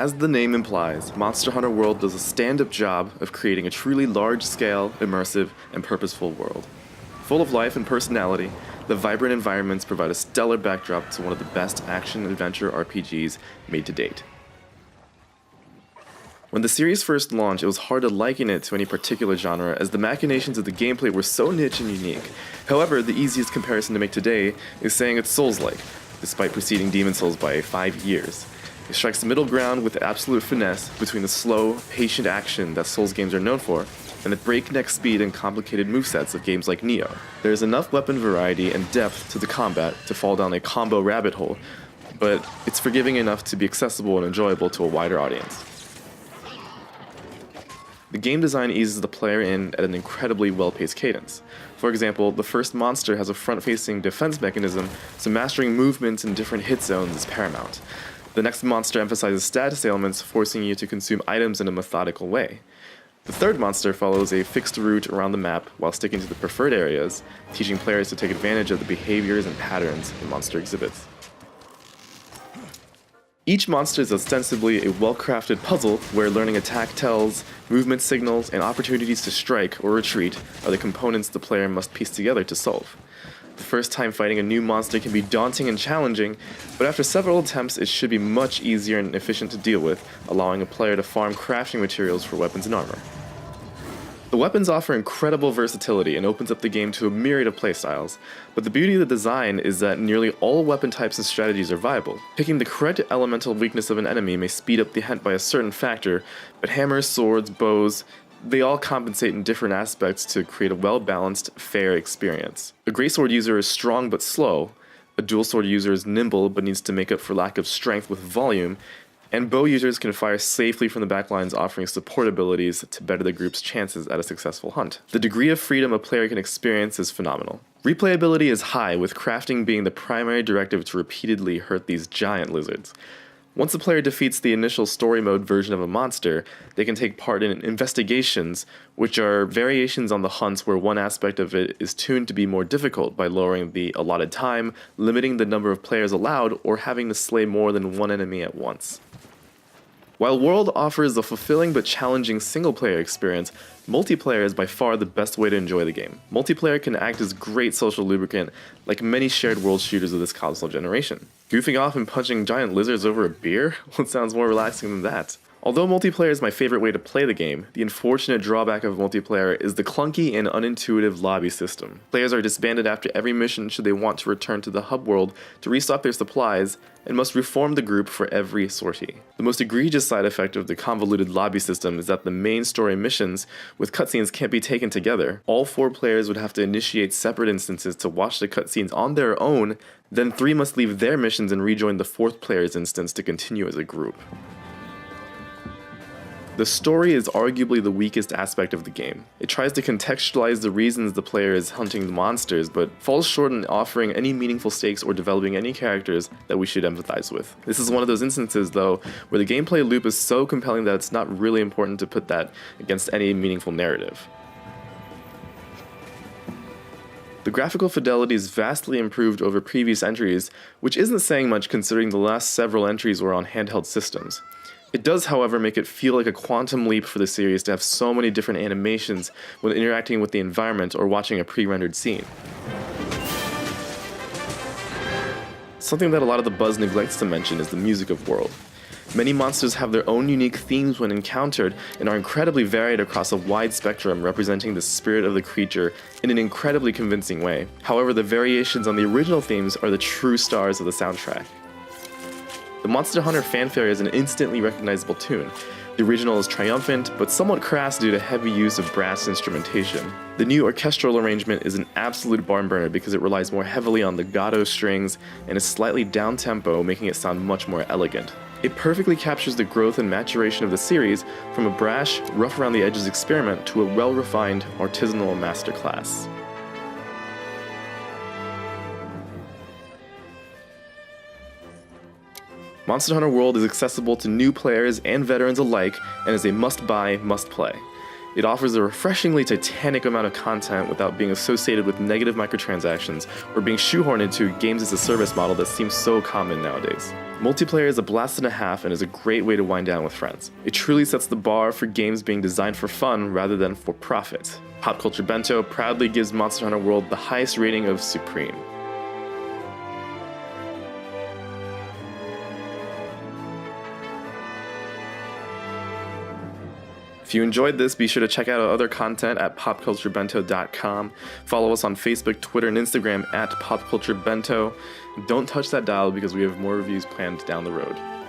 As the name implies, Monster Hunter World does a stand-up job of creating a truly large-scale, immersive, and purposeful world. Full of life and personality, the vibrant environments provide a stellar backdrop to one of the best action-adventure RPGs made to date. When the series first launched, it was hard to liken it to any particular genre, as the machinations of the gameplay were so niche and unique. However, the easiest comparison to make today is saying it's Souls-like, despite preceding Demon Souls by 5 years. It strikes the middle ground with absolute finesse between the slow, patient action that Souls games are known for, and the breakneck speed and complicated movesets of games like Nioh. There is enough weapon variety and depth to the combat to fall down a combo rabbit hole, but it's forgiving enough to be accessible and enjoyable to a wider audience. The game design eases the player in at an incredibly well-paced cadence. For example, the first monster has a front-facing defense mechanism, so mastering movements in different hit zones is paramount. The next monster emphasizes status ailments, forcing you to consume items in a methodical way. The third monster follows a fixed route around the map while sticking to the preferred areas, teaching players to take advantage of the behaviors and patterns the monster exhibits. Each monster is ostensibly a well-crafted puzzle where learning attack tells, movement signals, and opportunities to strike or retreat are the components the player must piece together to solve. The first time fighting a new monster can be daunting and challenging, but after several attempts it should be much easier and efficient to deal with, allowing a player to farm crafting materials for weapons and armor. The weapons offer incredible versatility and opens up the game to a myriad of playstyles, but the beauty of the design is that nearly all weapon types and strategies are viable. Picking the correct elemental weakness of an enemy may speed up the hunt by a certain factor, but hammers, swords, bows, they all compensate in different aspects to create a well-balanced, fair experience. A greatsword user is strong but slow, a dual sword user is nimble but needs to make up for lack of strength with volume, and bow users can fire safely from the backlines, offering support abilities to better the group's chances at a successful hunt. The degree of freedom a player can experience is phenomenal. Replayability is high, with crafting being the primary directive to repeatedly hurt these giant lizards. Once the player defeats the initial story mode version of a monster, they can take part in investigations, which are variations on the hunts where one aspect of it is tuned to be more difficult by lowering the allotted time, limiting the number of players allowed, or having to slay more than one enemy at once. While World offers a fulfilling but challenging single-player experience, multiplayer is by far the best way to enjoy the game. Multiplayer can act as great social lubricant, like many shared world shooters of this console generation. Goofing off and punching giant lizards over a beer? What sounds more relaxing than that? Although multiplayer is my favorite way to play the game, the unfortunate drawback of multiplayer is the clunky and unintuitive lobby system. Players are disbanded after every mission should they want to return to the hub world to restock their supplies, and must reform the group for every sortie. The most egregious side effect of the convoluted lobby system is that the main story missions with cutscenes can't be taken together. All 4 players would have to initiate separate instances to watch the cutscenes on their own, then 3 must leave their missions and rejoin the 4th player's instance to continue as a group. The story is arguably the weakest aspect of the game. It tries to contextualize the reasons the player is hunting the monsters, but falls short in offering any meaningful stakes or developing any characters that we should empathize with. This is one of those instances, though, where the gameplay loop is so compelling that it's not really important to put that against any meaningful narrative. The graphical fidelity is vastly improved over previous entries, which isn't saying much considering the last several entries were on handheld systems. It does, however, make it feel like a quantum leap for the series to have so many different animations when interacting with the environment or watching a pre-rendered scene. Something that a lot of the buzz neglects to mention is the music of World. Many monsters have their own unique themes when encountered and are incredibly varied across a wide spectrum, representing the spirit of the creature in an incredibly convincing way. However, the variations on the original themes are the true stars of the soundtrack. The Monster Hunter fanfare is an instantly recognizable tune. The original is triumphant, but somewhat crass due to heavy use of brass instrumentation. The new orchestral arrangement is an absolute barn burner because it relies more heavily on legato strings and is slightly down-tempo, making it sound much more elegant. It perfectly captures the growth and maturation of the series from a brash, rough-around-the-edges experiment to a well-refined, artisanal masterclass. Monster Hunter World is accessible to new players and veterans alike and is a must-buy, must-play. It offers a refreshingly titanic amount of content without being associated with negative microtransactions or being shoehorned into games as a service model that seems so common nowadays. Multiplayer is a blast and a half and is a great way to wind down with friends. It truly sets the bar for games being designed for fun rather than for profit. Pop Culture Bento proudly gives Monster Hunter World the highest rating of Supreme. If you enjoyed this, be sure to check out our other content at popculturebento.com. Follow us on Facebook, Twitter, and Instagram at popculturebento. Don't touch that dial because we have more reviews planned down the road.